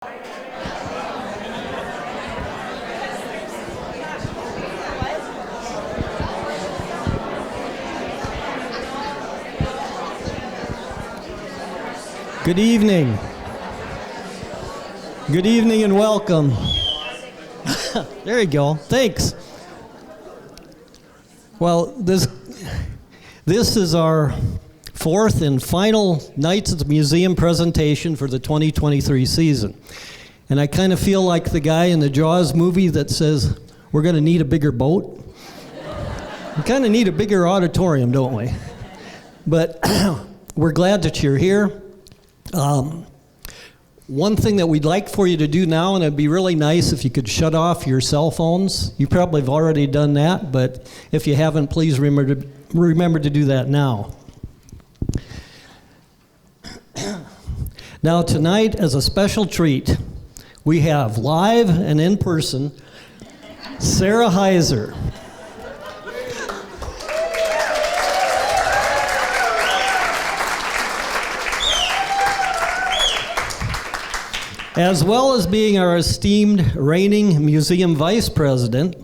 Good evening. Good evening and welcome. There you go. Thanks. Well, this is our fourth and final Nights at the Museum presentation for the 2023 season. And I kind of feel like the guy in the Jaws movie that says, we're going to need a bigger boat. We kind of need a bigger auditorium, don't we? But we're glad that you're here. One thing that we'd like for you to do now, and it'd be really nice if you could shut off your cell phones. You probably have already done that, but if you haven't, please remember to do that now. Now tonight, as a special treat, we have live and in person Sara Huyser. As well as being our esteemed reigning museum vice president,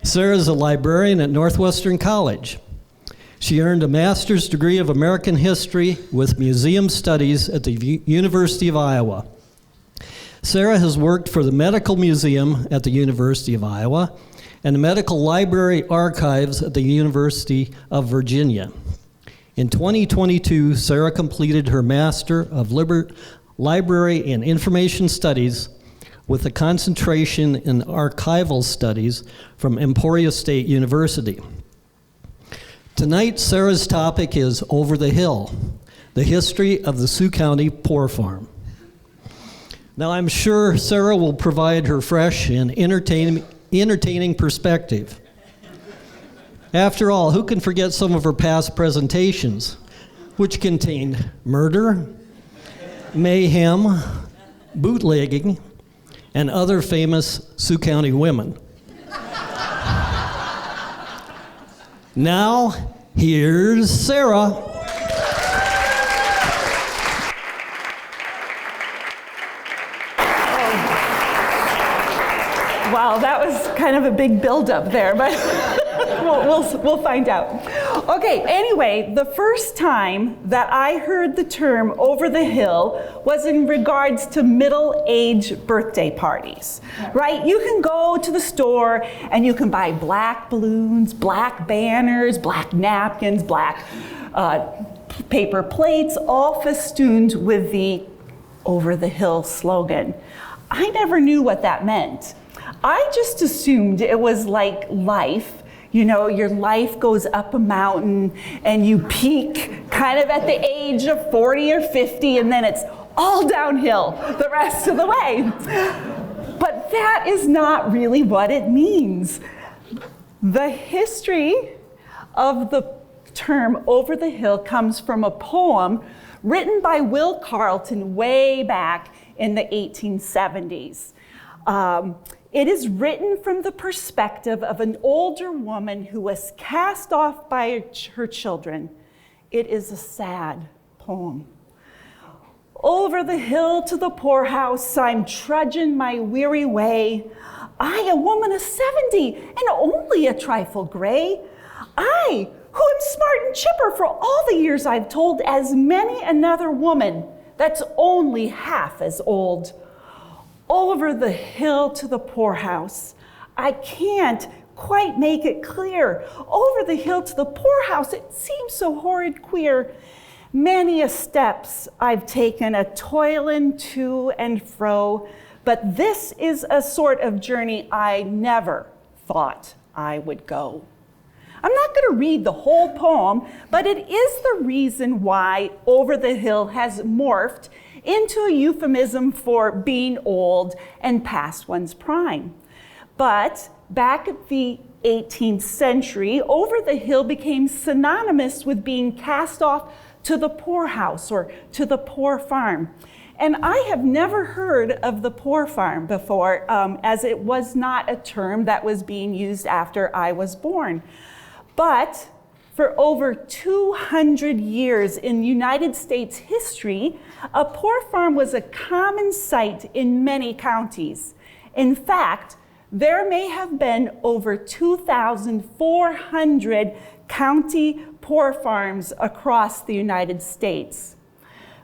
Sara is a librarian at Northwestern College. She earned a master's degree of American history with museum studies at the University of Iowa. Sara has worked for the Medical Museum at the University of Iowa and the Medical Library Archives at the University of Virginia. In 2022, Sara completed her Master of Library and Information Studies with a concentration in archival studies from Emporia State University. Tonight, Sara's topic is Over the Hill, the history of the Sioux County Poor Farm. Now, I'm sure Sara will provide her fresh and entertaining perspective. After all, who can forget some of her past presentations, which contained murder, mayhem, bootlegging, and other famous Sioux County women. Now, here's Sara. Wow, that was kind of a big build-up there, but we'll find out. Okay, anyway, the first time that I heard the term over the hill was in regards to middle-age birthday parties, right? You can go to the store and you can buy black balloons, black banners, black napkins, black paper plates, all festooned with the over the hill slogan. I never knew what that meant. I just assumed it was like life. You know, your life goes up a mountain and you peak kind of at the age of 40 or 50, and then it's all downhill the rest of the way. But that is not really what it means. The history of the term over the hill comes from a poem written by Will Carleton way back in the 1870s. It is written from the perspective of an older woman who was cast off by her children. It is a sad poem. Over the hill to the poorhouse, I'm trudging my weary way. I, a woman of 70 and only a trifle gray. I, who am smart and chipper for all the years I've told as many another woman that's only half as old. Over the hill to the poorhouse. I can't quite make it clear. Over the hill to the poorhouse, it seems so horrid queer. Many a steps I've taken, a toilin' to and fro, but this is a sort of journey I never thought I would go. I'm not going to read the whole poem, but it is the reason why Over the Hill has morphed into a euphemism for being old and past one's prime. But back at the 18th century, Over the Hill became synonymous with being cast off to the poorhouse or to the poor farm. And I have never heard of the poor farm before, as it was not a term that was being used after I was born. But For over 200 years in United States history, a poor farm was a common sight in many counties. In fact, there may have been over 2,400 county poor farms across the United States.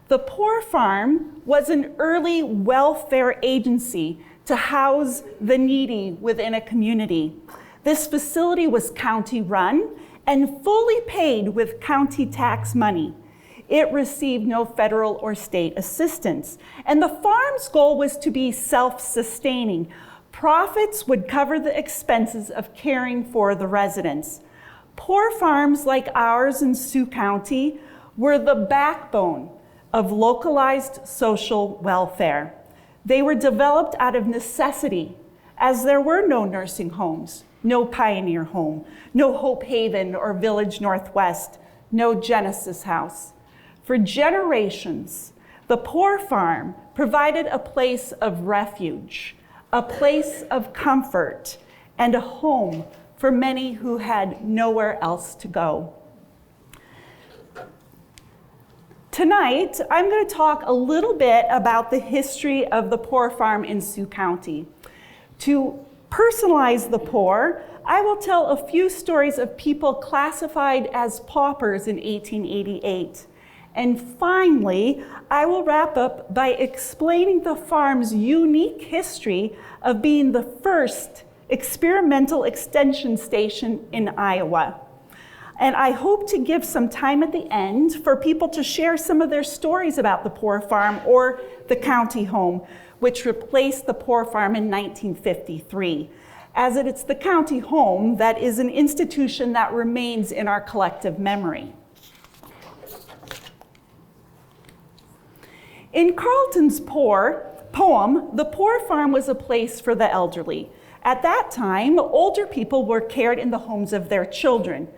The poor farm was an early welfare agency to house the needy within a community. This facility was county-run and fully paid with county tax money. It received no federal or state assistance, and the farm's goal was to be self-sustaining. Profits would cover the expenses of caring for the residents. Poor farms like ours in Sioux County were the backbone of localized social welfare. They were developed out of necessity, as there were no nursing homes, no Pioneer Home, no Hope Haven or Village Northwest, no Genesis House. For generations, the poor farm provided a place of refuge, a place of comfort, and a home for many who had nowhere else to go. Tonight, I'm going to talk a little bit about the history of the poor farm in Sioux County. To personalize the poor, I will tell a few stories of people classified as paupers in 1888. And finally, I will wrap up by explaining the farm's unique history of being the first experimental extension station in Iowa. And I hope to give some time at the end for people to share some of their stories about the poor farm or the county home, which replaced the poor farm in 1953. As it's the county home that is an institution that remains in our collective memory. In Carleton's poem, the poor farm was a place for the elderly. At that time, older people were cared in the homes of their children.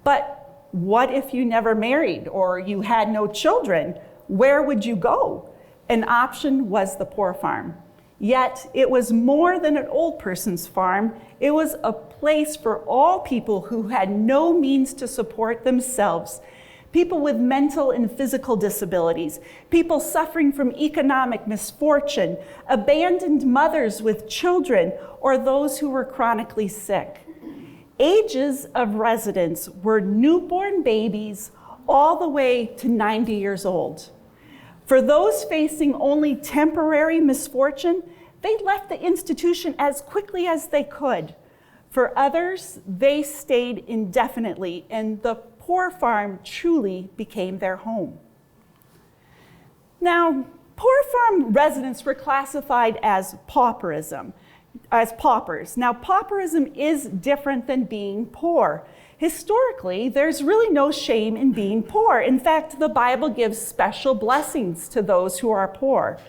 But what if you never married or you had no children? Where would you go? An option was the poor farm. Yet it was more than an old person's farm. It was a place for all people who had no means to support themselves. People with mental and physical disabilities, people suffering from economic misfortune, abandoned mothers with children, or those who were chronically sick. Ages of residents were newborn babies all the way to 90 years old. For those facing only temporary misfortune, they left the institution as quickly as they could. For others, they stayed indefinitely, and the poor farm truly became their home. Now, poor farm residents were classified as paupers. Now, pauperism is different than being poor. Historically, there's really no shame in being poor. In fact, the Bible gives special blessings to those who are poor.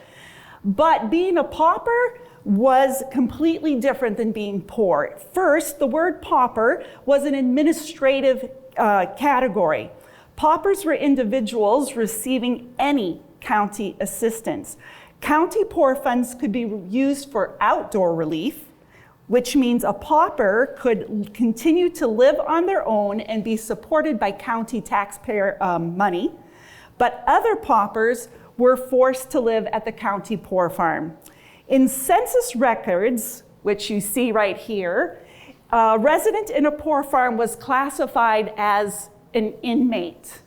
But being a pauper was completely different than being poor. First, the word pauper was an administrative category. Paupers were individuals receiving any county assistance. County poor funds could be used for outdoor relief, which means a pauper could continue to live on their own and be supported by county taxpayer money, but other paupers were forced to live at the county poor farm. In census records, which you see right here, a resident in a poor farm was classified as an inmate.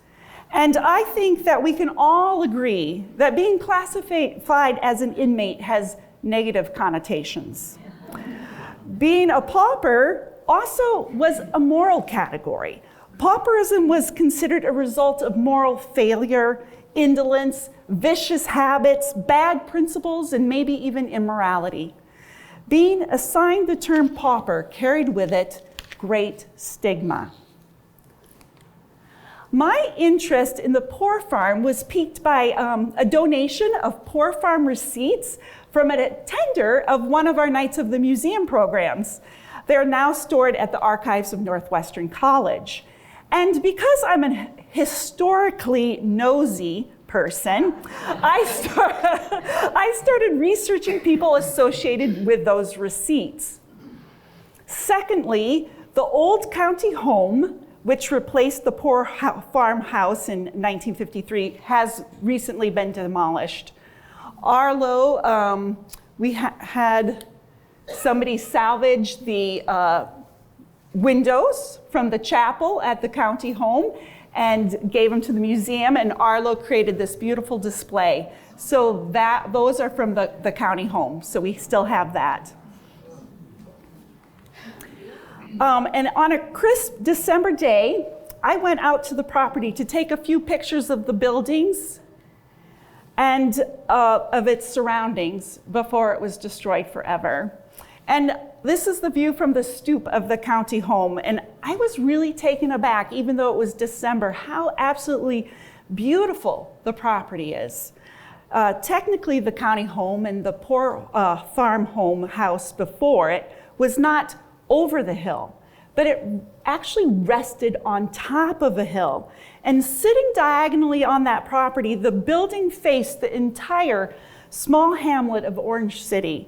And I think that we can all agree that being classified as an inmate has negative connotations. Being a pauper also was a moral category. Pauperism was considered a result of moral failure, indolence, vicious habits, bad principles, and maybe even immorality. Being assigned the term pauper carried with it great stigma. My interest in the poor farm was piqued by a donation of poor farm receipts from an attender of one of our Knights of the Museum programs. They're now stored at the archives of Northwestern College. And because I'm a historically nosy person, I started researching people associated with those receipts. Secondly, the old county home which replaced the Poor Farm house in 1953, has recently been demolished. Arlo, we had somebody salvage the windows from the chapel at the county home and gave them to the museum, and Arlo created this beautiful display. So those are from the county home, so we still have that. And on a crisp December day, I went out to the property to take a few pictures of the buildings and of its surroundings before it was destroyed forever. And this is the view from the stoop of the county home. And I was really taken aback, even though it was December, how absolutely beautiful the property is. Technically, the county home and the Poor Farm home house before it was not over the hill, but it actually rested on top of a hill. And sitting diagonally on that property, the building faced the entire small hamlet of Orange City.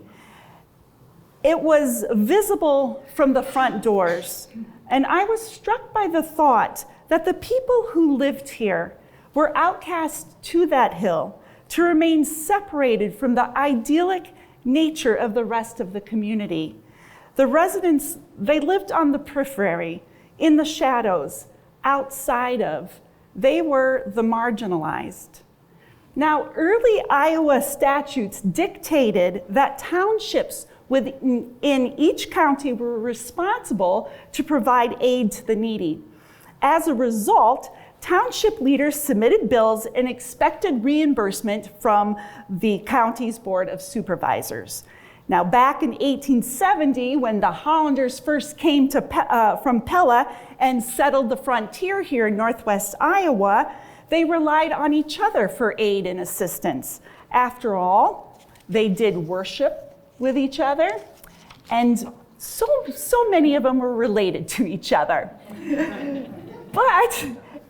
It was visible from the front doors, and I was struck by the thought that the people who lived here were outcast to that hill to remain separated from the idyllic nature of the rest of the community. The residents, they lived on the periphery, in the shadows, outside of. They were the marginalized. Now, early Iowa statutes dictated that townships within each county were responsible to provide aid to the needy. As a result, township leaders submitted bills and expected reimbursement from the county's Board of Supervisors. Now, back in 1870, when the Hollanders first came from Pella and settled the frontier here in northwest Iowa, they relied on each other for aid and assistance. After all, they did worship with each other, and so many of them were related to each other. But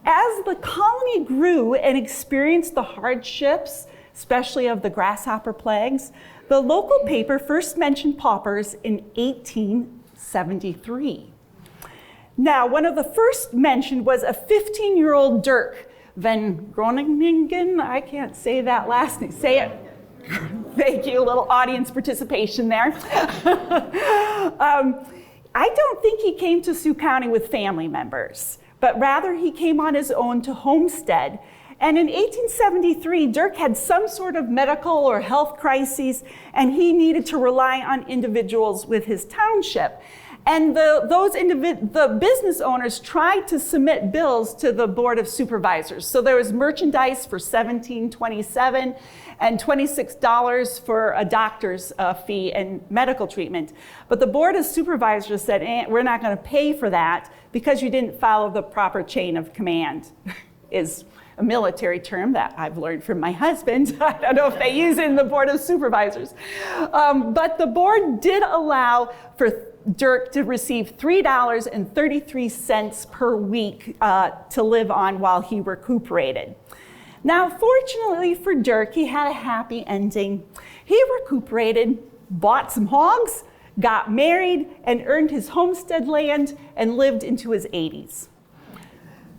as the colony grew and experienced the hardships, especially of the grasshopper plagues, the local paper first mentioned paupers in 1873. Now, one of the first mentioned was a 15-year-old Dirk Van Groningen. I can't say that last name. Say it. Thank you, a little audience participation there. I don't think he came to Sioux County with family members, but rather he came on his own to homestead. And in 1873, Dirk had some sort of medical or health crises, and he needed to rely on individuals with his township. And the business owners tried to submit bills to the Board of Supervisors. So there was merchandise for $17.27 and $26 for a doctor's fee and medical treatment. But the Board of Supervisors said, we're not going to pay for that because you didn't follow the proper chain of command, is a military term that I've learned from my husband. I don't know if they use it in the Board of Supervisors. But the board did allow for Dirk to receive $3.33 per week to live on while he recuperated. Now, fortunately for Dirk, he had a happy ending. He recuperated, bought some hogs, got married, and earned his homestead land and lived into his 80s.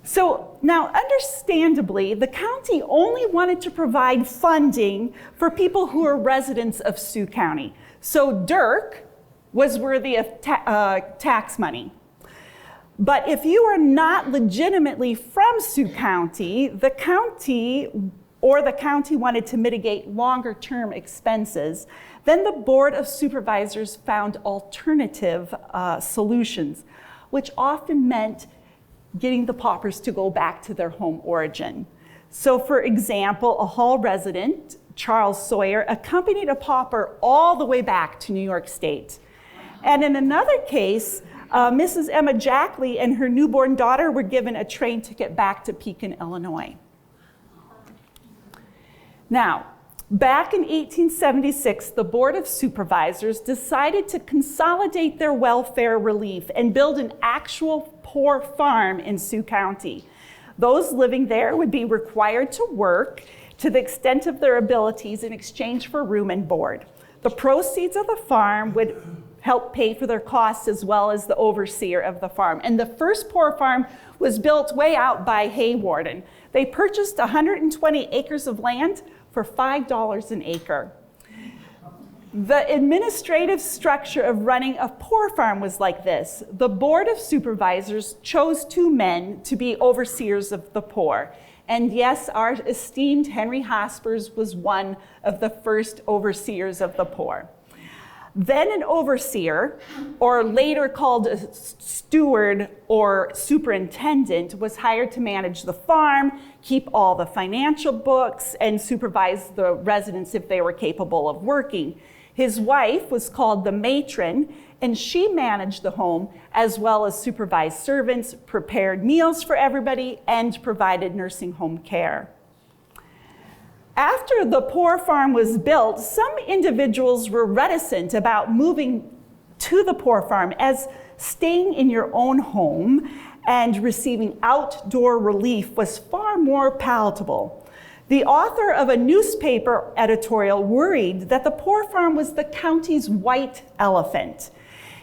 So now, understandably, the county only wanted to provide funding for people who are residents of Sioux County. So Dirk was worthy of tax money. But if you are not legitimately from Sioux County, the county wanted to mitigate longer-term expenses, then the Board of Supervisors found alternative solutions, which often meant getting the paupers to go back to their home origin. So for example, a Hall resident, Charles Sawyer, accompanied a pauper all the way back to New York State. And in another case, Mrs. Emma Jackley and her newborn daughter were given a train ticket back to Pekin, Illinois. Now, back in 1876, the Board of Supervisors decided to consolidate their welfare relief and build an actual poor farm in Sioux County. Those living there would be required to work to the extent of their abilities in exchange for room and board. The proceeds of the farm would help pay for their costs as well as the overseer of the farm. And the first poor farm was built way out by Haywarden. They purchased 120 acres of land for $5 an acre. The administrative structure of running a poor farm was like this. The Board of Supervisors chose 2 men to be overseers of the poor. And yes, our esteemed Henry Hospers was one of the first overseers of the poor. Then an overseer, or later called a steward or superintendent, was hired to manage the farm, keep all the financial books, and supervise the residents if they were capable of working. His wife was called the matron, and she managed the home as well as supervised servants, prepared meals for everybody, and provided nursing home care. After the poor farm was built, some individuals were reticent about moving to the poor farm, as staying in your own home and receiving outdoor relief was far more palatable. The author of a newspaper editorial worried that the poor farm was the county's white elephant.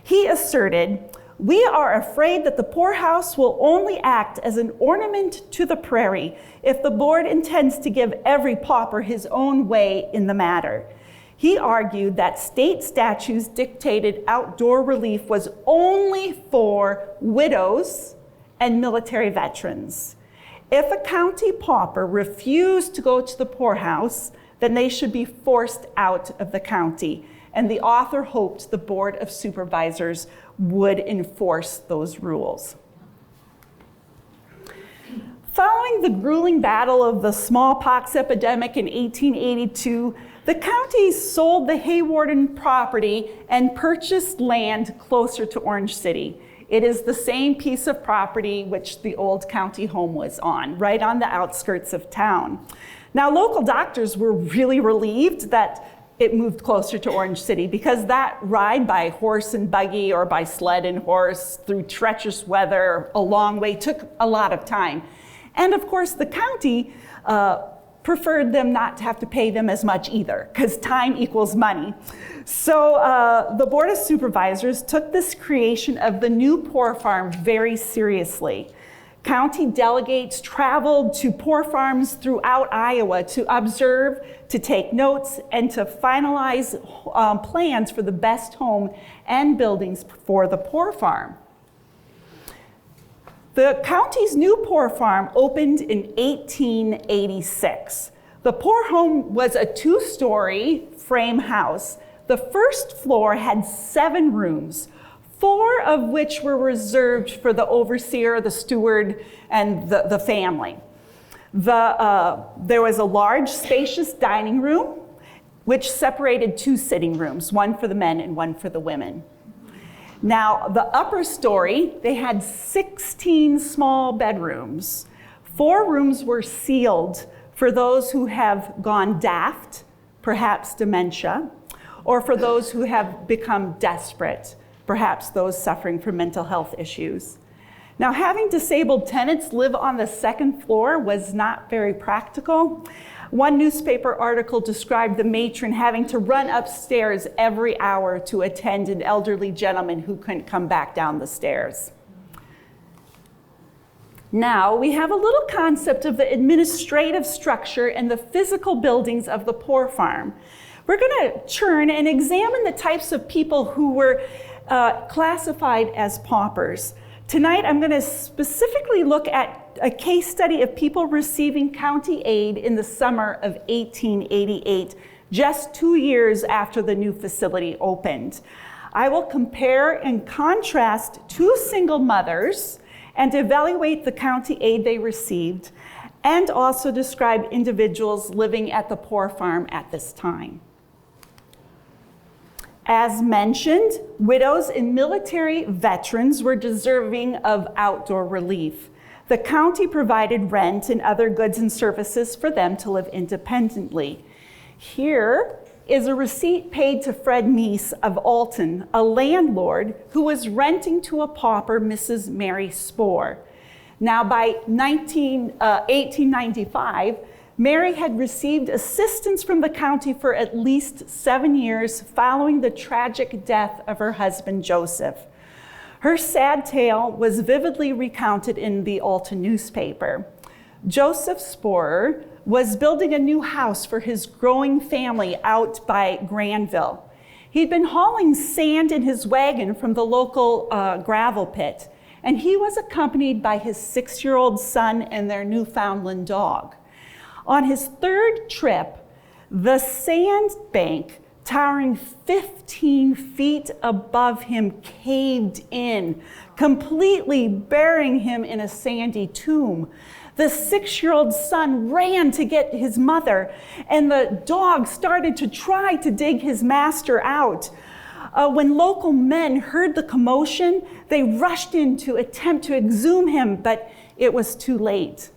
He asserted, "We are afraid that the poorhouse will only act as an ornament to the prairie if the board intends to give every pauper his own way in the matter." He argued that state statutes dictated outdoor relief was only for widows and military veterans. If a county pauper refused to go to the poorhouse, then they should be forced out of the county. And the author hoped the Board of Supervisors would enforce those rules. Following the grueling battle of the smallpox epidemic in 1882, the county sold the Haywarden property and purchased land closer to Orange City. It is the same piece of property which the old county home was on, right on the outskirts of town. Now, local doctors were really relieved that it moved closer to Orange City, because that ride by horse and buggy or by sled and horse through treacherous weather a long way took a lot of time. And of course, the county preferred them not to have to pay them as much either, because time equals money. So the Board of Supervisors took this creation of the new poor farm very seriously. County delegates traveled to poor farms throughout Iowa to observe, to take notes, and to finalize plans for the best home and buildings for the poor farm. The county's new poor farm opened in 1886. The poor home was a 2-story frame house. The first floor had 7 rooms, 4 of which were reserved for the overseer, the steward, and the family. There was a large, spacious dining room, which separated 2 sitting rooms, one for the men and one for the women. Now, the upper story, they had 16 small bedrooms. 4 rooms were sealed for those who have gone daft, perhaps dementia, or for those who have become desperate, perhaps those suffering from mental health issues. Now, having disabled tenants live on the 2nd floor was not very practical. One newspaper article described the matron having to run upstairs every hour to attend an elderly gentleman who couldn't come back down the stairs. Now, we have a little concept of the administrative structure and the physical buildings of the poor farm. We're going to turn and examine the types of people who were classified as paupers. Tonight, I'm going to specifically look at a case study of people receiving county aid in the summer of 1888, just 2 years after the new facility opened. I will compare and contrast 2 single mothers and evaluate the county aid they received, and also describe individuals living at the poor farm at this time. As mentioned, widows and military veterans were deserving of outdoor relief. The county provided rent and other goods and services for them to live independently. Here is a receipt paid to Fred Meese of Alton, a landlord who was renting to a pauper, Mrs. Mary Spohr. Now, by 1895, Mary had received assistance from the county for at least 7 years following the tragic death of her husband, Joseph. Her sad tale was vividly recounted in the Alton newspaper. Joseph Sporer was building a new house for his growing family out by Granville. He'd been hauling sand in his wagon from the local gravel pit, and he was accompanied by his 6-year-old son and their Newfoundland dog. On his third trip, the sand bank, towering 15 feet above him, caved in, completely burying him in a sandy tomb. The 6-year-old son ran to get his mother, and the dog started to try to dig his master out. When local men heard the commotion, they rushed in to attempt to exhume him, but it was too late.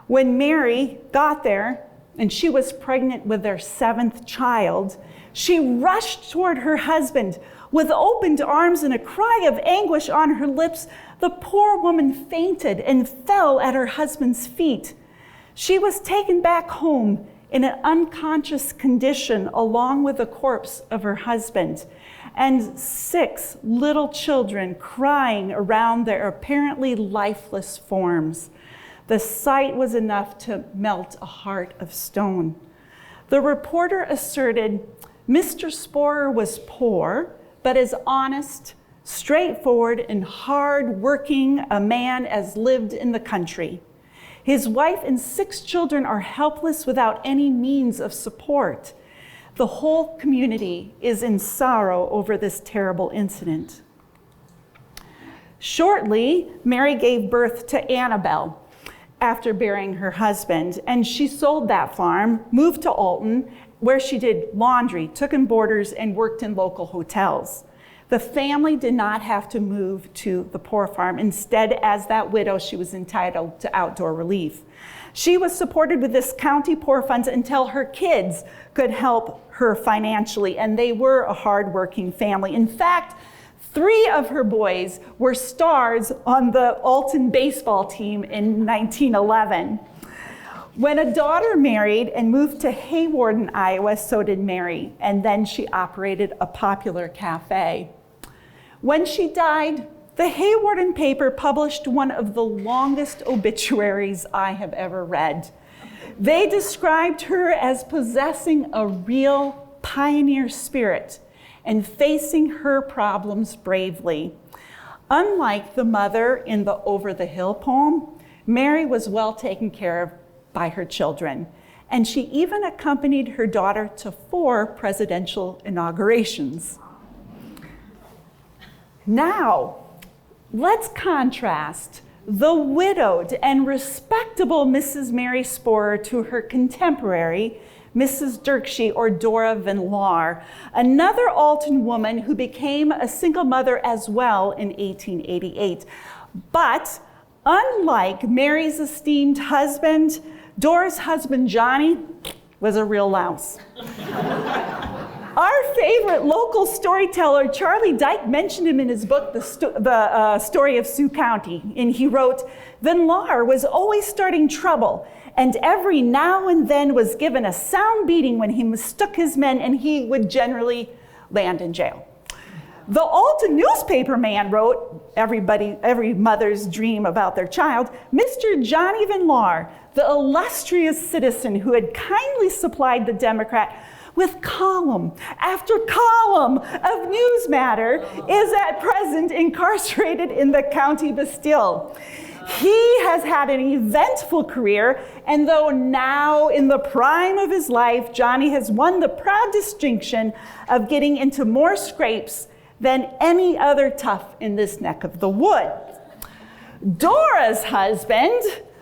When Mary got there, and she was pregnant with their 7th child, she rushed toward her husband. With opened arms and a cry of anguish on her lips, the poor woman fainted and fell at her husband's feet. She was taken back home in an unconscious condition along with the corpse of her husband, and 6 little children crying around their apparently lifeless forms. The sight was enough to melt a heart of stone. The reporter asserted Mr. Sporer was poor, but as honest, straightforward, and hard-working a man as lived in the country. His wife and 6 children are helpless without any means of support. The whole community is in sorrow over this terrible incident. Shortly, Mary gave birth to Annabelle after burying her husband, and she sold that farm, moved to Alton, where she did laundry, took in boarders, and worked in local hotels. The family did not have to move to the Poor Farm. Instead, as that widow, she was entitled to outdoor relief. She was supported with this county poor funds until her kids could help her financially, and they were a hardworking family. In fact, 3 of her boys were stars on the Alton baseball team in 1911. When a daughter married and moved to Hawarden, Iowa, so did Mary, and then she operated a popular cafe. When she died, the Hawarden paper published one of the longest obituaries I have ever read. They described her as possessing a real pioneer spirit and facing her problems bravely. Unlike the mother in the Over the Hill poem, Mary was well taken care of by her children, and she even accompanied her daughter to 4 presidential inaugurations. Now, let's contrast the widowed and respectable Mrs. Mary Sporer to her contemporary, Mrs. Dirkshire, or Dora Van Laar, another Alton woman who became a single mother as well in 1888. But unlike Mary's esteemed husband, Dora's husband, Johnny, was a real louse. Our favorite local storyteller, Charlie Dyke, mentioned him in his book, The Story of Sioux County, and he wrote, Van Laar was always starting trouble, and every now and then was given a sound beating when he mistook his men, and he would generally land in jail. The Alton newspaper man wrote, every mother's dream about their child, Mr. Johnny Van Laar, the illustrious citizen who had kindly supplied the Democrat with column after column of news matter, is at present incarcerated in the county Bastille. He has had an eventful career, and though now in the prime of his life, Johnny has won the proud distinction of getting into more scrapes than any other tough in this neck of the wood. Dora's husband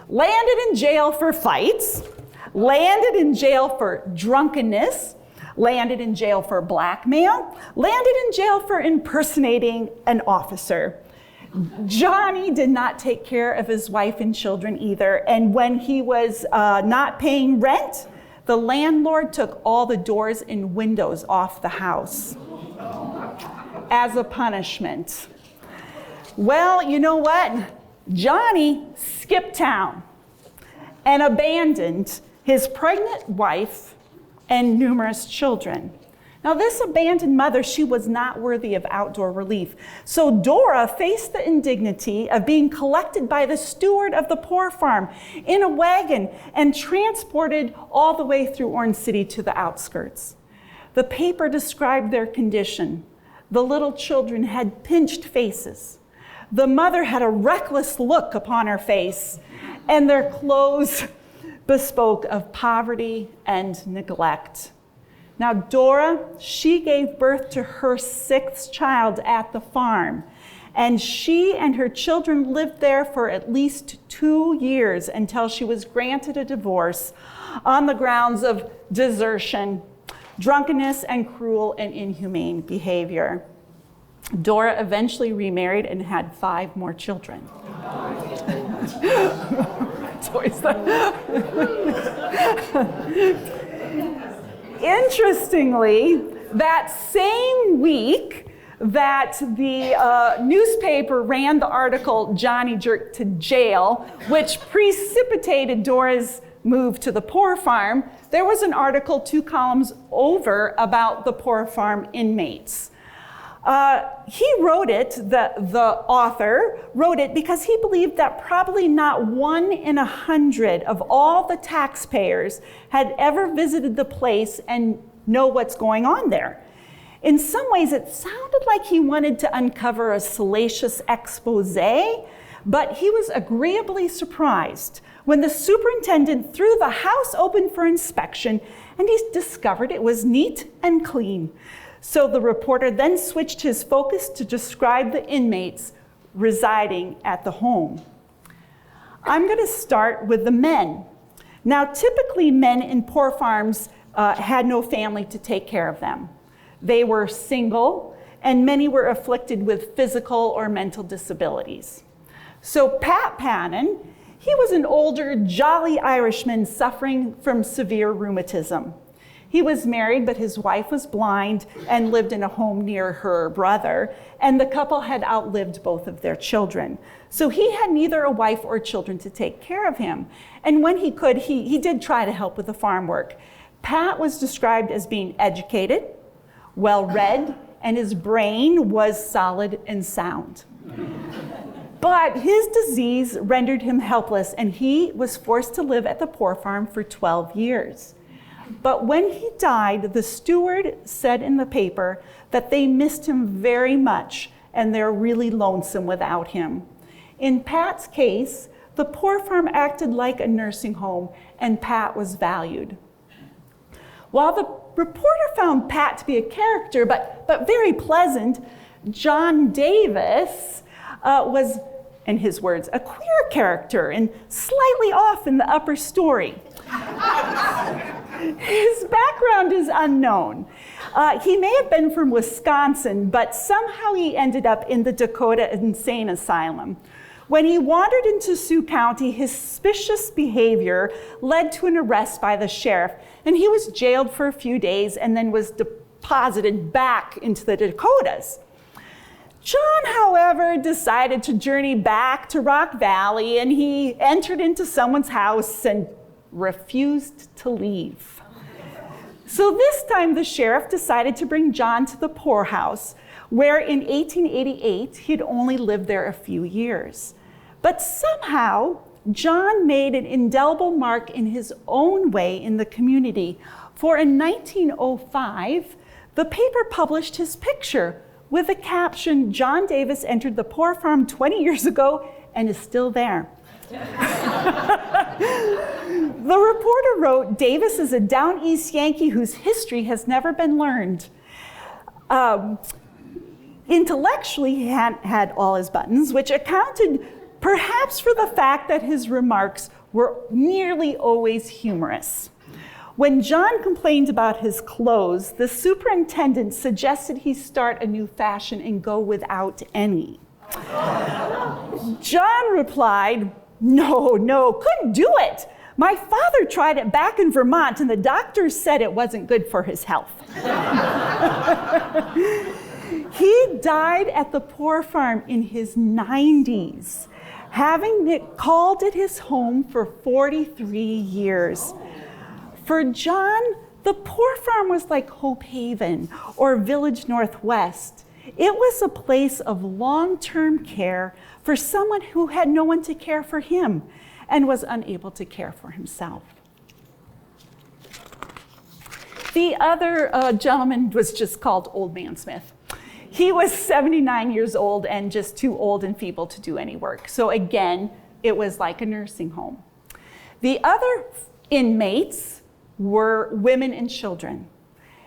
landed in jail for fights, landed in jail for drunkenness, landed in jail for blackmail, landed in jail for impersonating an officer. Johnny did not take care of his wife and children either, and when he was not paying rent, the landlord took all the doors and windows off the house as a punishment. Well, you know what? Johnny skipped town and abandoned his pregnant wife, and numerous children. Now, this abandoned mother, she was not worthy of outdoor relief. So Dora faced the indignity of being collected by the steward of the poor farm in a wagon and transported all the way through Orange City to the outskirts. The paper described their condition. The little children had pinched faces. The mother had a reckless look upon her face, and their clothes bespoke of poverty and neglect. Now, Dora, she gave birth to her 6th child at the farm, and she and her children lived there for at least 2 years until she was granted a divorce on the grounds of desertion, drunkenness, and cruel and inhumane behavior. Dora eventually remarried and had 5 more children. Interestingly, that same week that the newspaper ran the article, Johnny Jerked to Jail, which precipitated Dora's move to the Poor Farm, there was an article 2 columns over about the Poor Farm inmates. He wrote it, the author wrote it because he believed that probably not 1 in 100 of all the taxpayers had ever visited the place and know what's going on there. In some ways, it sounded like he wanted to uncover a salacious expose, but he was agreeably surprised when the superintendent threw the house open for inspection and he discovered it was neat and clean. So the reporter then switched his focus to describe the inmates residing at the home. I'm going to start with the men. Now, typically men in poor farms had no family to take care of them. They were single, and many were afflicted with physical or mental disabilities. So Pat Pannon, he was an older, jolly Irishman suffering from severe rheumatism. He was married, but his wife was blind and lived in a home near her brother, and the couple had outlived both of their children. So he had neither a wife or children to take care of him. And when he could, he did try to help with the farm work. Pat was described as being educated, well-read, and his brain was solid and sound. But his disease rendered him helpless, and he was forced to live at the poor farm for 12 years. But when he died, the steward said in the paper that they missed him very much and they're really lonesome without him. In Pat's case, the poor farm acted like a nursing home and Pat was valued. While the reporter found Pat to be a character, but very pleasant, John Davis was, in his words, a queer character and slightly off in the upper story. His background is unknown. He may have been from Wisconsin, but somehow he ended up in the Dakota Insane Asylum. When he wandered into Sioux County, his suspicious behavior led to an arrest by the sheriff, and he was jailed for a few days and then was deposited back into the Dakotas. John, however, decided to journey back to Rock Valley, and he entered into someone's house and refused to leave. So this time the sheriff decided to bring John to the poorhouse, where in 1888 he'd only lived there a few years. But somehow John made an indelible mark in his own way in the community, for in 1905 the paper published his picture with the caption, "John Davis entered the poor farm 20 years ago and is still there." The reporter wrote, "Davis is a down east Yankee whose history has never been learned." Intellectually, he had all his buttons, which accounted perhaps for the fact that his remarks were nearly always humorous. When John complained about his clothes, the superintendent suggested he start a new fashion and go without any. John replied, No, couldn't do it. My father tried it back in Vermont and the doctors said it wasn't good for his health." He died at the poor farm in his 90s, having called it his home for 43 years. For John, the Poor Farm was like Hope Haven or Village Northwest. It was a place of long-term care for someone who had no one to care for him and was unable to care for himself. The other gentleman was just called Old Man Smith. He was 79 years old and just too old and feeble to do any work. So again, it was like a nursing home. The other inmates were women and children.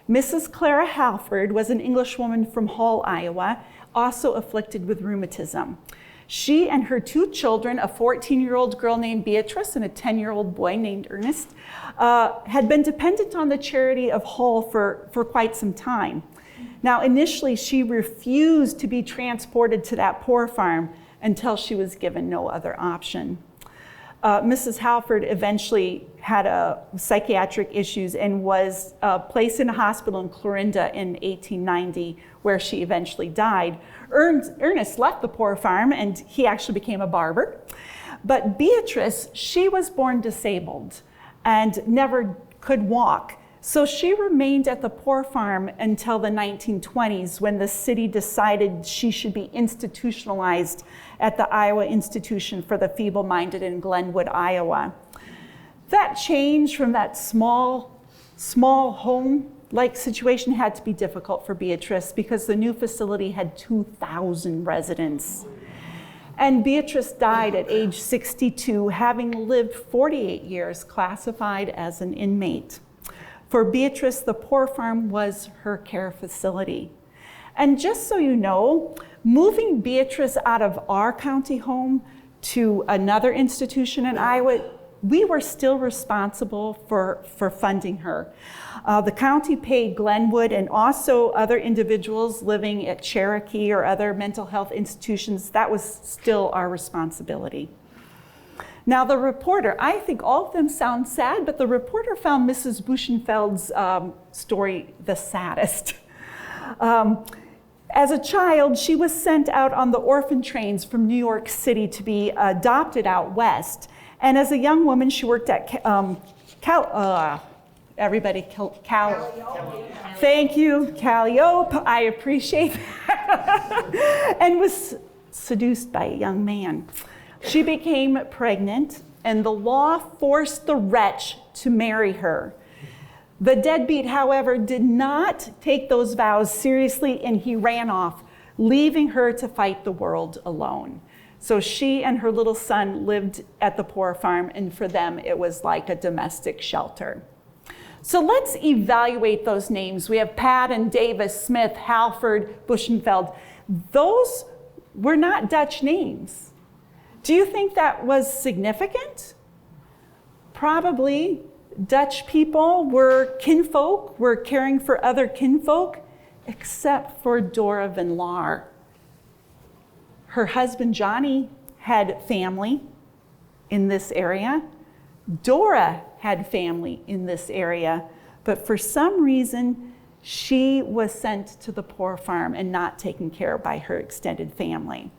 Mrs. Clara Halford was an Englishwoman from Hall, Iowa, also afflicted with rheumatism. She and her two children, a 14-year-old girl named Beatrice and a 10-year-old boy named Ernest, had been dependent on the charity of Hall for quite some time. Now, initially, she refused to be transported to that poor farm until she was given no other option. Mrs. Halford eventually had psychiatric issues and was placed in a hospital in Clorinda in 1890, where she eventually died. Ernest left the poor farm, and he actually became a barber. But Beatrice, she was born disabled and never could walk. So she remained at the poor farm until the 1920s, when the city decided she should be institutionalized at the Iowa Institution for the Feeble-Minded in Glenwood, Iowa. That change from that small home-like situation had to be difficult for Beatrice because the new facility had 2,000 residents. And Beatrice died at age 62, having lived 48 years classified as an inmate. For Beatrice, the poor farm was her care facility. And just so you know, moving Beatrice out of our county home to another institution in Iowa, we were still responsible for funding her. The county paid Glenwood and also other individuals living at Cherokee or other mental health institutions. That was still our responsibility. Now the reporter, I think all of them sound sad, but the reporter found Mrs. Buchenfeld's story the saddest. As a child, she was sent out on the orphan trains from New York City to be adopted out west. And as a young woman, she worked at Thank you, Calliope. I appreciate that. And was seduced by a young man. She became pregnant, and the law forced the wretch to marry her. The deadbeat, however, did not take those vows seriously, and he ran off, leaving her to fight the world alone. So she and her little son lived at the poor farm, and for them, it was like a domestic shelter. So let's evaluate those names. We have Patton, Davis, Smith, Halford, Buchenfeld. Those were not Dutch names. Do you think that was significant? Probably. Dutch people were kinfolk, were caring for other kinfolk, except for Dora van Laar. Her husband, Johnny, had family in this area. Dora had family in this area, but for some reason, she was sent to the poor farm and not taken care of by her extended family.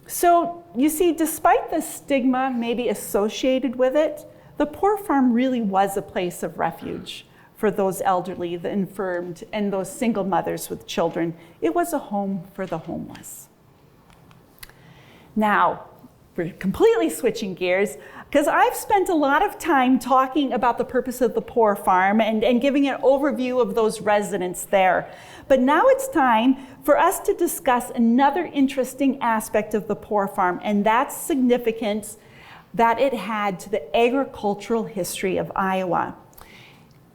So you see, despite the stigma maybe associated with it, the poor farm really was a place of refuge for those elderly, the infirmed, and those single mothers with children. It was a home for the homeless. Now, we're completely switching gears, because I've spent a lot of time talking about the purpose of the poor farm and giving an overview of those residents there. But now it's time for us to discuss another interesting aspect of the poor farm, and that's significance that it had to the agricultural history of Iowa.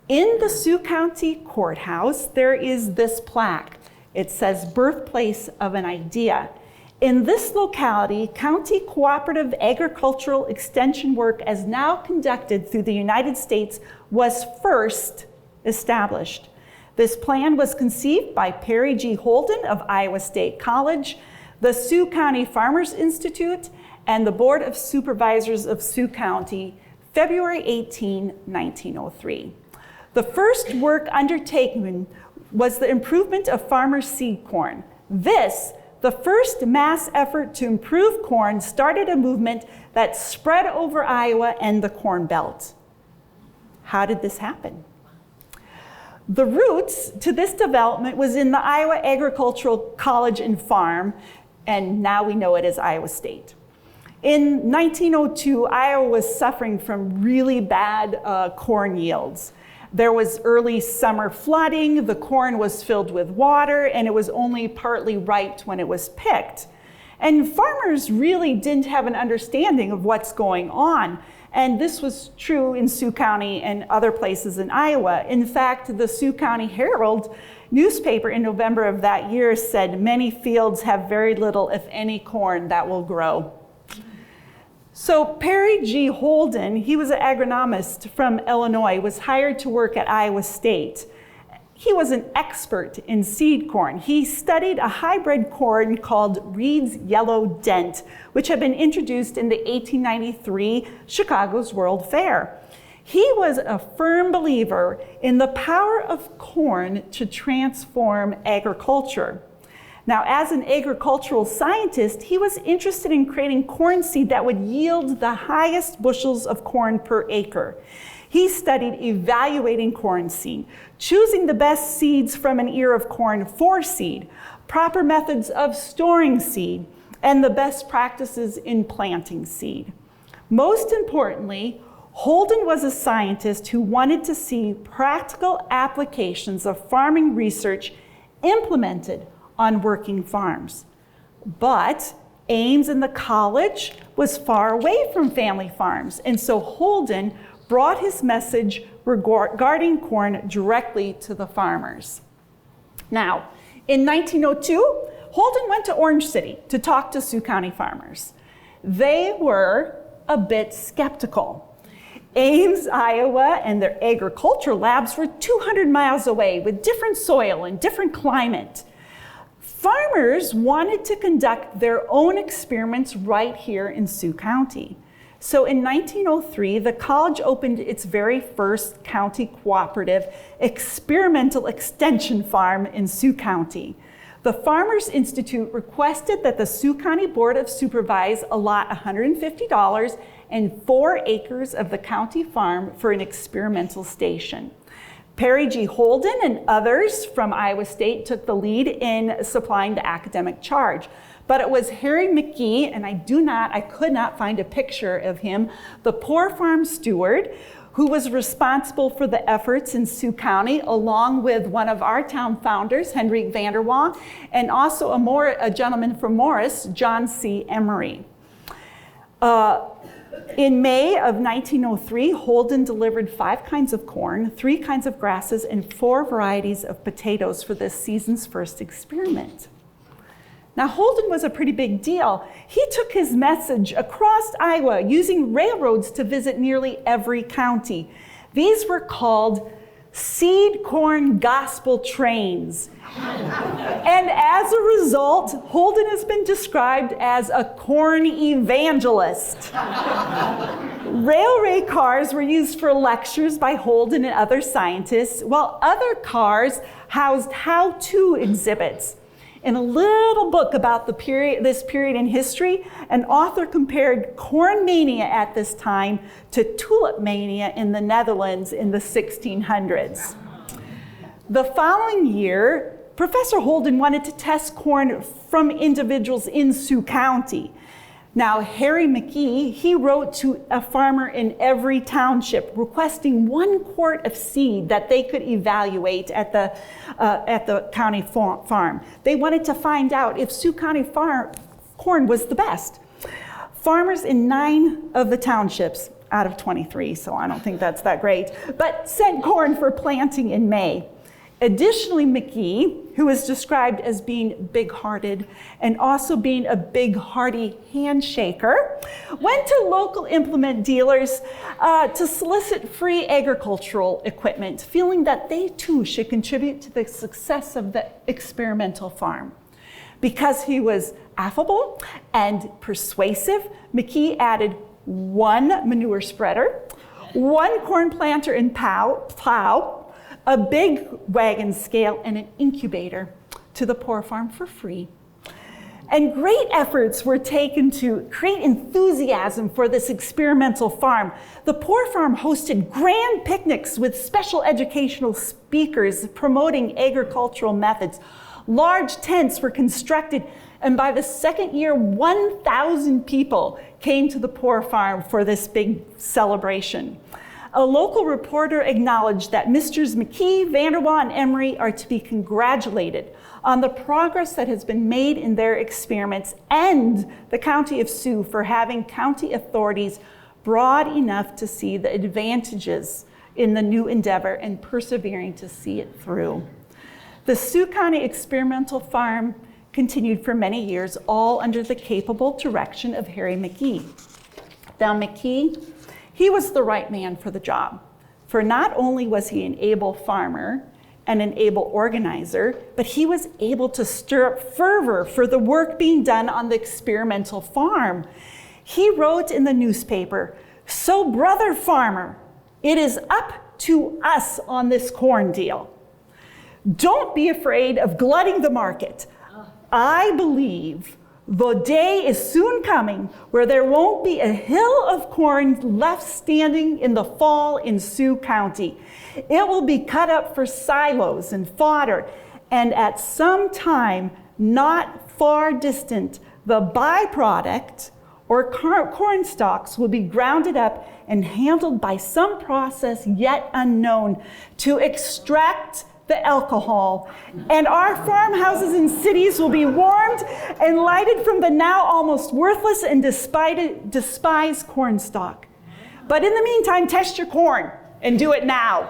In the Sioux County Courthouse, there is this plaque. It says, "Birthplace of an Idea." In this locality, county cooperative agricultural extension work as now conducted through the United States was first established. This plan was conceived by Perry G. Holden of Iowa State College, the Sioux County Farmers Institute, and the Board of Supervisors of Sioux County, February 18, 1903. The first work undertaken was the improvement of farmers' seed corn. This, the first mass effort to improve corn, started a movement that spread over Iowa and the Corn Belt. How did this happen? The roots to this development was in the Iowa Agricultural College and Farm, and now we know it as Iowa State. In 1902, Iowa was suffering from really bad corn yields. There was early summer flooding, the corn was filled with water, and it was only partly ripe when it was picked. And farmers really didn't have an understanding of what's going on. And this was true in Sioux County and other places in Iowa. In fact, the Sioux County Herald newspaper in November of that year said, "Many fields have very little, if any, corn that will grow." So Perry G. Holden, he was an agronomist from Illinois, was hired to work at Iowa State. He was an expert in seed corn. He studied a hybrid corn called Reed's Yellow Dent, which had been introduced in the 1893 Chicago's World Fair. He was a firm believer in the power of corn to transform agriculture. Now, as an agricultural scientist, he was interested in creating corn seed that would yield the highest bushels of corn per acre. He studied evaluating corn seed, choosing the best seeds from an ear of corn for seed, proper methods of storing seed, and the best practices in planting seed. Most importantly, Holden was a scientist who wanted to see practical applications of farming research implemented on working farms. But Ames and the college was far away from family farms, and so Holden brought his message regarding corn directly to the farmers. Now, in 1902, Holden went to Orange City to talk to Sioux County farmers. They were a bit skeptical. Ames, Iowa, and their agriculture labs were 200 miles away with different soil and different climate. Farmers wanted to conduct their own experiments right here in Sioux County. So in 1903, the college opened its very first county cooperative experimental extension farm in Sioux County. The Farmers Institute requested that the Sioux County Board of Supervisors allot $150 and 4 acres of the county farm for an experimental station. Perry G. Holden and others from Iowa State took the lead in supplying the academic charge. But it was Harry McGee, and I could not find a picture of him, the Poor Farm steward, who was responsible for the efforts in Sioux County, along with one of our town founders, Hendrik Vanderwall, and also a gentleman from Morris, John C. Emery. In May of 1903, Holden delivered 5 kinds of corn, 3 kinds of grasses, and 4 varieties of potatoes for this season's first experiment. Now, Holden was a pretty big deal. He took his message across Iowa using railroads to visit nearly every county. These were called seed corn gospel trains. And as a result, Holden has been described as a corn evangelist. Railway cars were used for lectures by Holden and other scientists, while other cars housed how-to exhibits. In a little book about this period in history, an author compared corn mania at this time to tulip mania in the Netherlands in the 1600s. The following year, Professor Holden wanted to test corn from individuals in Sioux County. Now, Harry McGee, he wrote to a farmer in every township requesting 1 quart of seed that they could evaluate at the county farm. They wanted to find out if Sioux County corn was the best. Farmers in 9 of the townships, out of 23, so I don't think that's that great, but sent corn for planting in May. Additionally, McGee, who is described as being big-hearted and also being a big, hearty handshaker, went to local implement dealers to solicit free agricultural equipment, feeling that they too should contribute to the success of the experimental farm. Because he was affable and persuasive, McGee added 1 manure spreader, 1 corn planter and plow, a big wagon scale, and an incubator to the Poor Farm for free. And great efforts were taken to create enthusiasm for this experimental farm. The Poor Farm hosted grand picnics with special educational speakers promoting agricultural methods. Large tents were constructed, and by the second year, 1,000 people came to the Poor Farm for this big celebration. A local reporter acknowledged that Misters McKee, Vanderwaa, and Emery are to be congratulated on the progress that has been made in their experiments, and the County of Sioux for having county authorities broad enough to see the advantages in the new endeavor and persevering to see it through. The Sioux County Experimental Farm continued for many years, all under the capable direction of Harry McKee. Now McKee, he was the right man for the job, for not only was he an able farmer and an able organizer, but he was able to stir up fervor for the work being done on the experimental farm. He wrote in the newspaper, "So brother farmer, it is up to us on this corn deal. Don't be afraid of glutting the market. I believe the day is soon coming where there won't be a hill of corn left standing in the fall in Sioux County. It will be cut up for silos and fodder, and at some time not far distant, the byproduct or corn stalks will be grounded up and handled by some process yet unknown to extract the alcohol, and our farmhouses and cities will be warmed and lighted from the now almost worthless and despised corn stalk. But in the meantime, test your corn and do it now."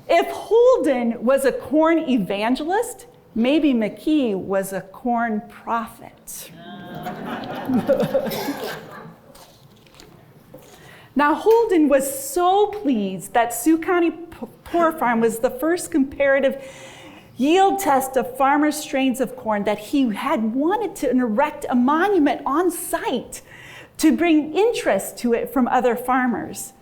If Holden was a corn evangelist, maybe McKee was a corn prophet. Now, Holden was so pleased that Sioux County Poor Farm was the first comparative yield test of farmers' strains of corn that he had wanted to erect a monument on site to bring interest to it from other farmers.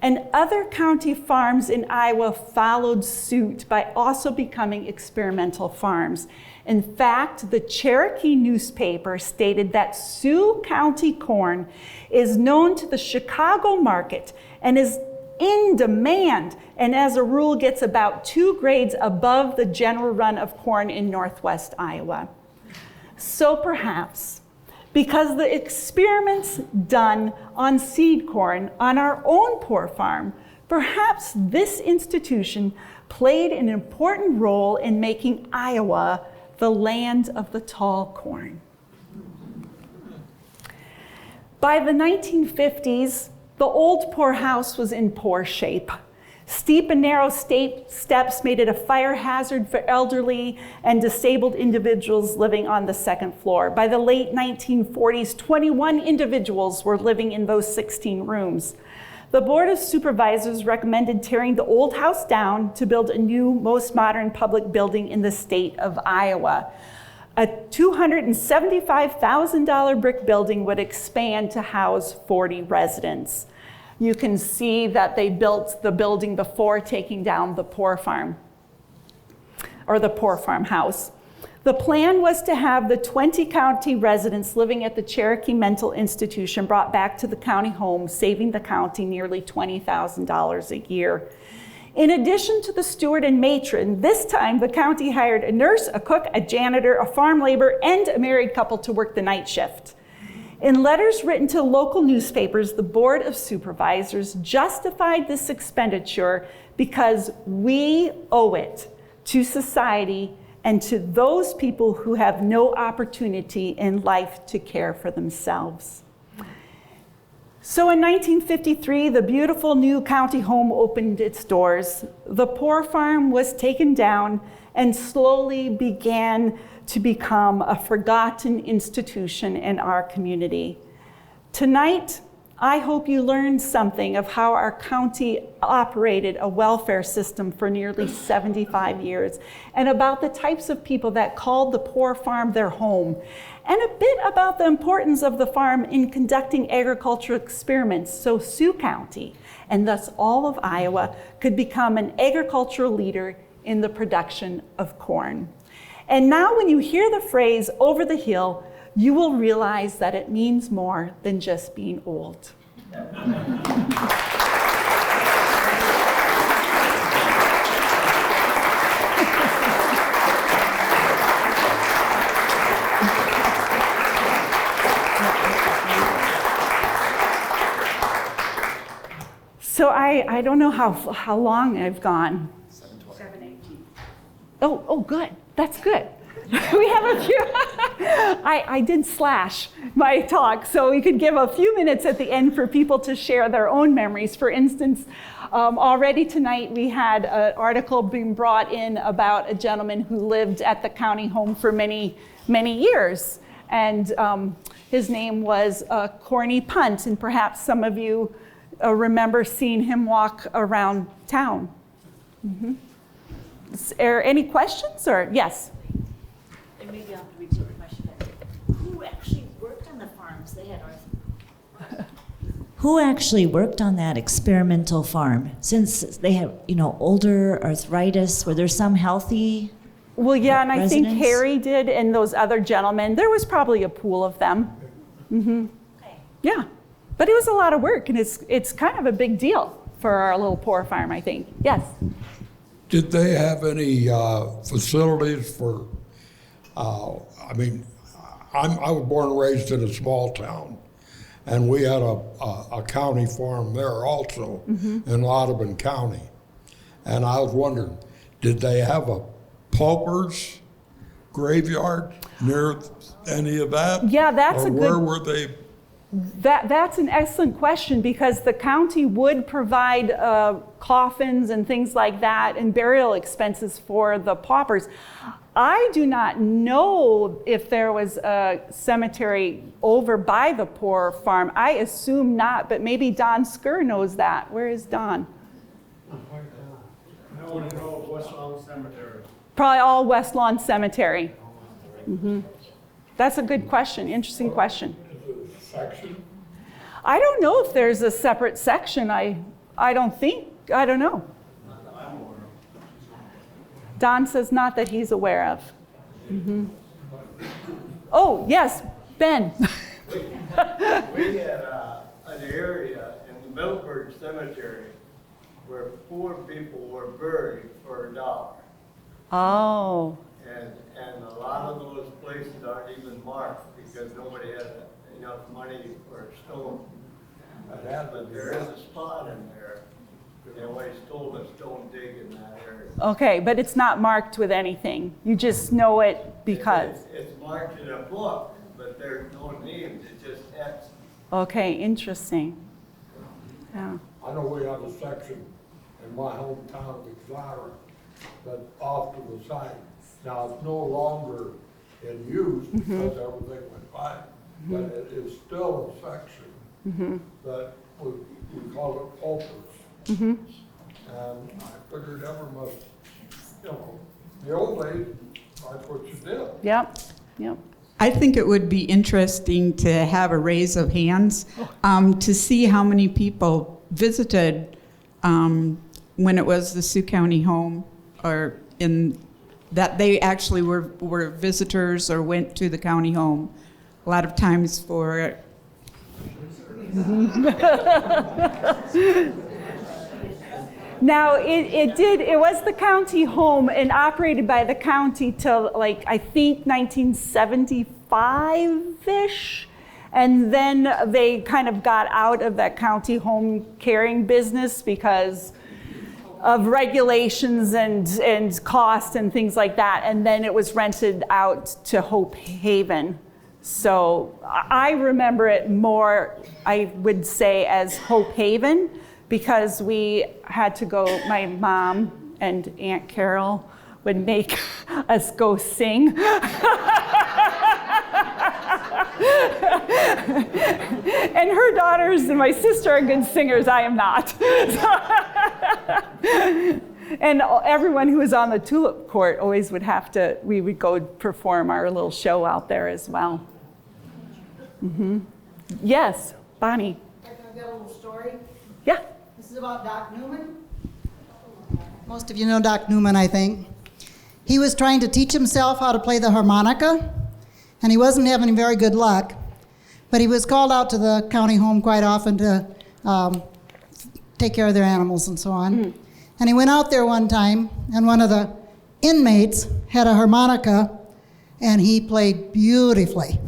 And other county farms in Iowa followed suit by also becoming experimental farms. In fact, the Cherokee newspaper stated that Sioux County corn is known to the Chicago market and is in demand, and as a rule gets about 2 grades above the general run of corn in northwest Iowa. So perhaps, because the experiments done on seed corn on our own poor farm, perhaps this institution played an important role in making Iowa the land of the tall corn. By the 1950s, the old poorhouse was in poor shape. Steep and narrow steps made it a fire hazard for elderly and disabled individuals living on the second floor. By the late 1940s, 21 individuals were living in those 16 rooms. The Board of Supervisors recommended tearing the old house down to build a new, most modern public building in the state of Iowa. A $275,000 brick building would expand to house 40 residents. You can see that they built the building before taking down the Poor Farm, or the Poor Farm house. The plan was to have the 20 county residents living at the Cherokee Mental Institution brought back to the county home, saving the county nearly $20,000 a year. In addition to the steward and matron, this time the county hired a nurse, a cook, a janitor, a farm laborer, and a married couple to work the night shift. In letters written to local newspapers, the Board of Supervisors justified this expenditure because we owe it to society and to those people who have no opportunity in life to care for themselves. So in 1953, the beautiful new county home opened its doors. The Poor Farm was taken down and slowly began to become a forgotten institution in our community. Tonight, I hope you learned something of how our county operated a welfare system for nearly 75 years, and about the types of people that called the Poor Farm their home, and a bit about the importance of the farm in conducting agricultural experiments so Sioux County, and thus all of Iowa, could become an agricultural leader in the production of corn. And now when you hear the phrase over the hill, you will realize that it means more than just being old. So I don't know how long I've gone. 7:18. Oh, good. That's good. We have a few. I did slash my talk, so we could give a few minutes at the end for people to share their own memories. For instance, already tonight we had an article being brought in about a gentleman who lived at the county home for many, many years. And his name was Corny Punt, and perhaps some of you remember seeing him walk around town. Mm-hmm. Is there any questions, or yes? And maybe I'll have to read the question. Who actually worked on the farms? They had Who actually worked on that experimental farm? Since they have, older arthritis, were there some healthy? Well, yeah, and residents? I think Harry did, and those other gentlemen. There was probably a pool of them. Mm-hmm. Okay. Yeah, but it was a lot of work, and it's kind of a big deal for our little poor farm, I think. Yes. Did they have any facilities for? I was born and raised in a small town, and we had a county farm there also in Audubon County. And I was wondering, did they have a pauper's graveyard near any of that? Yeah, that's or a good. where were they? That's an excellent question, because the county would provide coffins and things like that and burial expenses for the paupers. I do not know if there was a cemetery over by the poor farm. I assume not, but maybe Don Skur knows that. Where is Don? I want to know West Lawn Cemetery. Probably all West Lawn Cemetery. Mm-hmm. That's a good question, interesting question. Section? I don't know if there's a separate section. I don't know. Don says not that he's aware of. Mm-hmm. Oh, yes, Ben. We had an area in the Milford Cemetery where poor people were buried for $1. Oh. And a lot of those places aren't even marked because nobody had enough money for a stone. But there is a spot in there. They always told us don't dig in that area. Okay, but it's not marked with anything. You just know it because. It's marked in a book, but there's no names. It's just X. Okay, interesting. Yeah. I know we have a section in my hometown of Sara, but off to the side. Now, it's no longer in use because everything went by, but it is still a section that we call it paupers. And I figured ever must, the old days, that's what you did. Yep. I think it would be interesting to have a raise of hands to see how many people visited when it was the Sioux County home, or in that they actually were visitors or went to the county home. A lot of times for Now, it was the county home and operated by the county till I think 1975-ish. And then they kind of got out of that county home caring business because of regulations and cost and things like that. And then it was rented out to Hope Haven. So I remember it more, I would say, as Hope Haven, because we had to go, my mom and Aunt Carol would make us go sing. And her daughters and my sister are good singers, I am not. And everyone who was on the tulip court always would we would go perform our little show out there as well. Yes, Bonnie. I've got a little story. Yeah. This is about Doc Newman. Most of you know Doc Newman, I think. He was trying to teach himself how to play the harmonica, and he wasn't having very good luck. But he was called out to the county home quite often to take care of their animals and so on. And he went out there one time, and one of the inmates had a harmonica, and he played beautifully.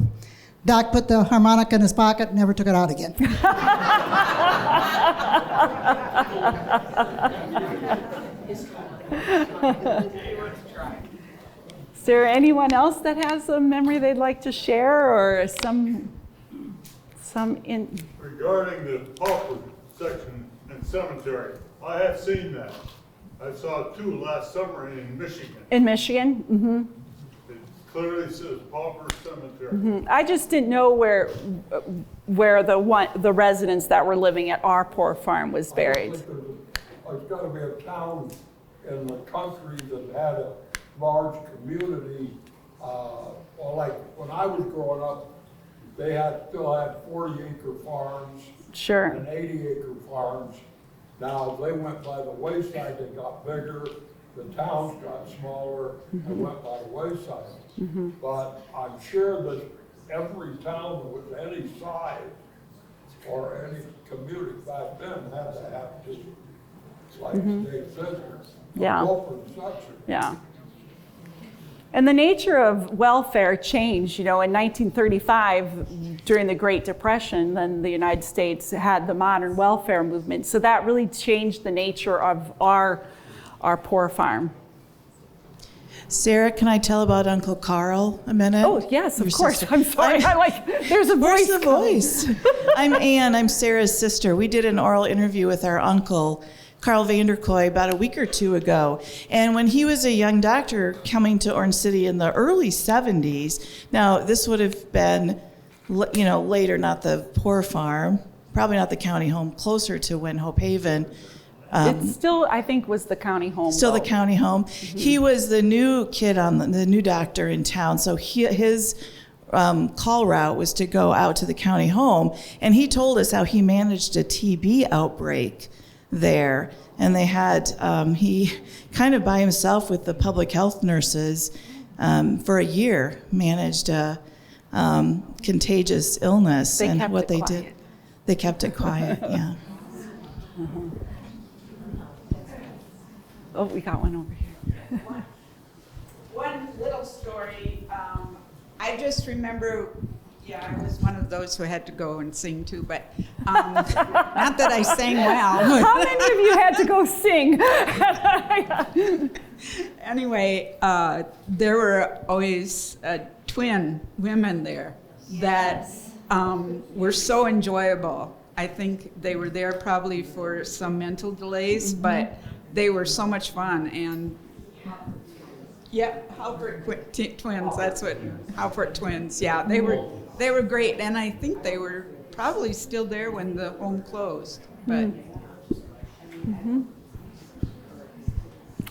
Doc put the harmonica in his pocket and never took it out again. Is there anyone else that has a memory they'd like to share, or some in? Regarding the pauper section and cemetery, I have seen that. I saw two last summer in Michigan. In Michigan? Mm-hmm. It clearly says pauper cemetery. I just didn't know where the residents that were living at our poor farm was buried. There's got to be a town in the country that had a large community. Well, like when I was growing up, they still had 40-acre farms Sure. and 80-acre farms. Now, they went by the wayside, they got bigger, the towns got smaller and went by the wayside. But I'm sure that every town with any size or any community back then had to have just like state visitors. Yeah. Open section. Yeah. And the nature of welfare changed. You know, in 1935, during the Great Depression, then the United States had the modern welfare movement. So that really changed the nature of our poor farm. Sarah, can I tell about Uncle Carl a minute? Oh, yes, of Your course. sister. I'm sorry. There's a voice. Where's the voice? I'm Ann. I'm Sarah's sister. We did an oral interview with our uncle, Carl Vanderkoy, about a week or two ago. And when he was a young doctor coming to Orange City in the early 70s, now this would have been, later, not the poor farm, probably not the county home, closer to when Hope Haven. It still, I think, was the county home. Still though. the county home. He was the new kid the new doctor in town. So his call route was to go out to the county home. And he told us how he managed a TB outbreak there, and they had he kind of by himself with the public health nurses for a year managed a contagious illness. They kept what it they quiet. did, they kept it quiet. Yeah. Oh, we got one over here. One little story. I just remember, I was one of those who had to go and sing too, but not that I sang well. How many of you had to go sing? Anyway, there were always twin women there that were so enjoyable. I think they were there probably for some mental delays, but they were so much fun. And Halpert twins, that's what, Halpert twins, they were great. And I think they were probably still there when the home closed, but.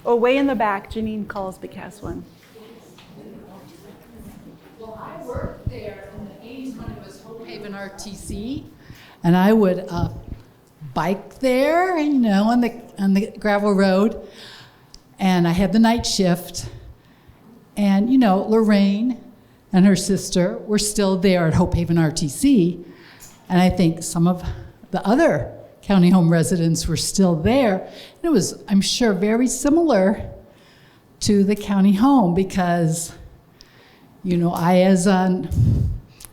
Oh, way in the back, Janine Callsbeck has one. Well, I worked there in the 80s when it was Hope Haven RTC, and I would bike there, on the gravel road, and I had the night shift, and Lorraine and her sister were still there at Hope Haven RTC, and I think some of the other county home residents were still there. And it was, I'm sure, very similar to the county home because, I, as a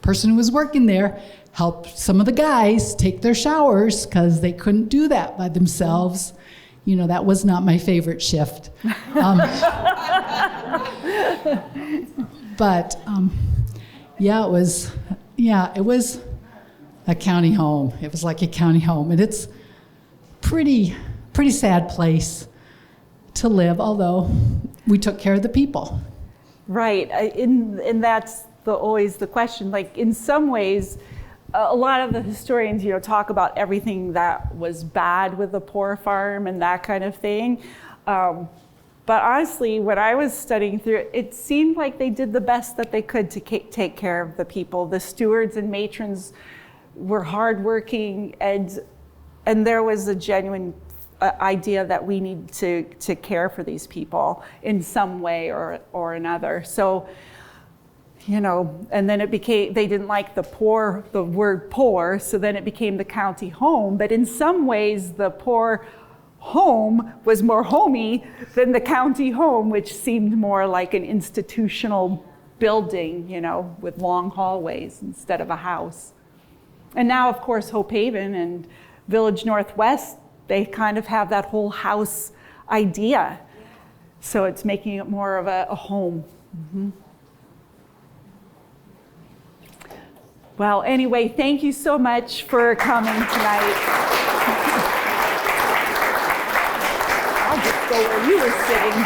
person who was working there, helped some of the guys take their showers because they couldn't do that by themselves. That was not my favorite shift. But it was a county home. It was like a county home, and it's pretty sad place to live. Although we took care of the people. Right, and that's always the question. Like in some ways, a lot of the historians, talk about everything that was bad with the poor farm and that kind of thing. But honestly, when I was studying through it, it seemed like they did the best that they could to take care of the people. The stewards and matrons were hardworking, and there was a genuine idea that we need to care for these people in some way or another. So, you know, and then it became, they didn't like the word poor, so then it became the county home. But in some ways, the poor home was more homey than the county home, which seemed more like an institutional building, you know, with long hallways instead of a house. And now, of course, Hope Haven and Village Northwest, they kind of have that whole house idea. So it's making it more of a home. Mm-hmm. Well, anyway, thank you so much for coming tonight. I'll just go where you were sitting.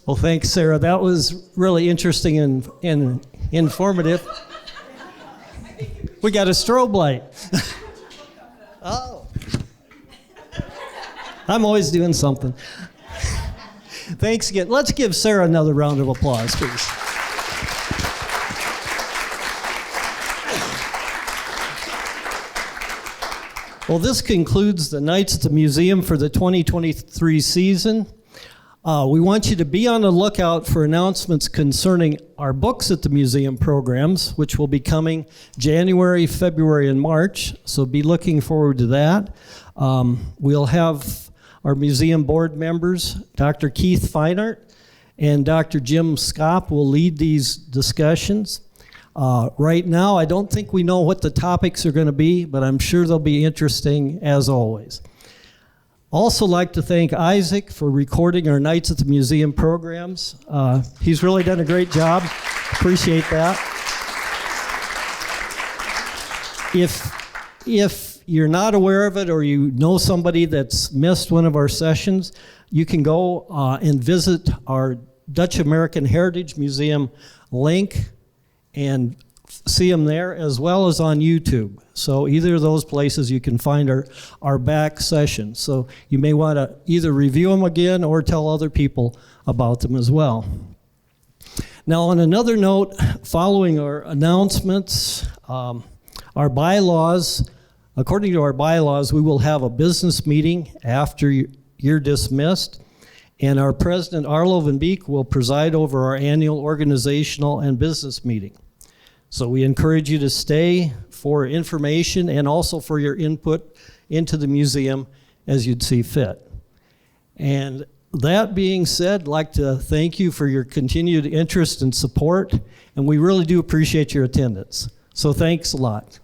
Well, thanks, Sarah. That was really interesting and informative. We got a strobe light. Oh. I'm always doing something. Thanks again. Let's give Sarah another round of applause, please. Well, this concludes the Nights at the Museum for the 2023 season. We want you to be on the lookout for announcements concerning our Books at the Museum programs, which will be coming January, February, and March, so be looking forward to that. We'll have our museum board members, Dr. Keith Feinert and Dr. Jim Skopp will lead these discussions. Right now, I don't think we know what the topics are going to be, but I'm sure they'll be interesting as always. Also like to thank Isaac for recording our Nights at the Museum programs. He's really done a great job. Appreciate that. If you're not aware of it or you know somebody that's missed one of our sessions, you can go and visit our Dutch American Heritage Museum link and see them there, as well as on YouTube. So either of those places you can find our back sessions. So you may want to either review them again or tell other people about them as well. Now, on another note, following our announcements, our bylaws, according to our bylaws, we will have a business meeting after you're dismissed, and our president, Arlo Van Beek, will preside over our annual organizational and business meeting. So we encourage you to stay for information and also for your input into the museum as you'd see fit. And that being said, I'd like to thank you for your continued interest and support, and we really do appreciate your attendance. So thanks a lot.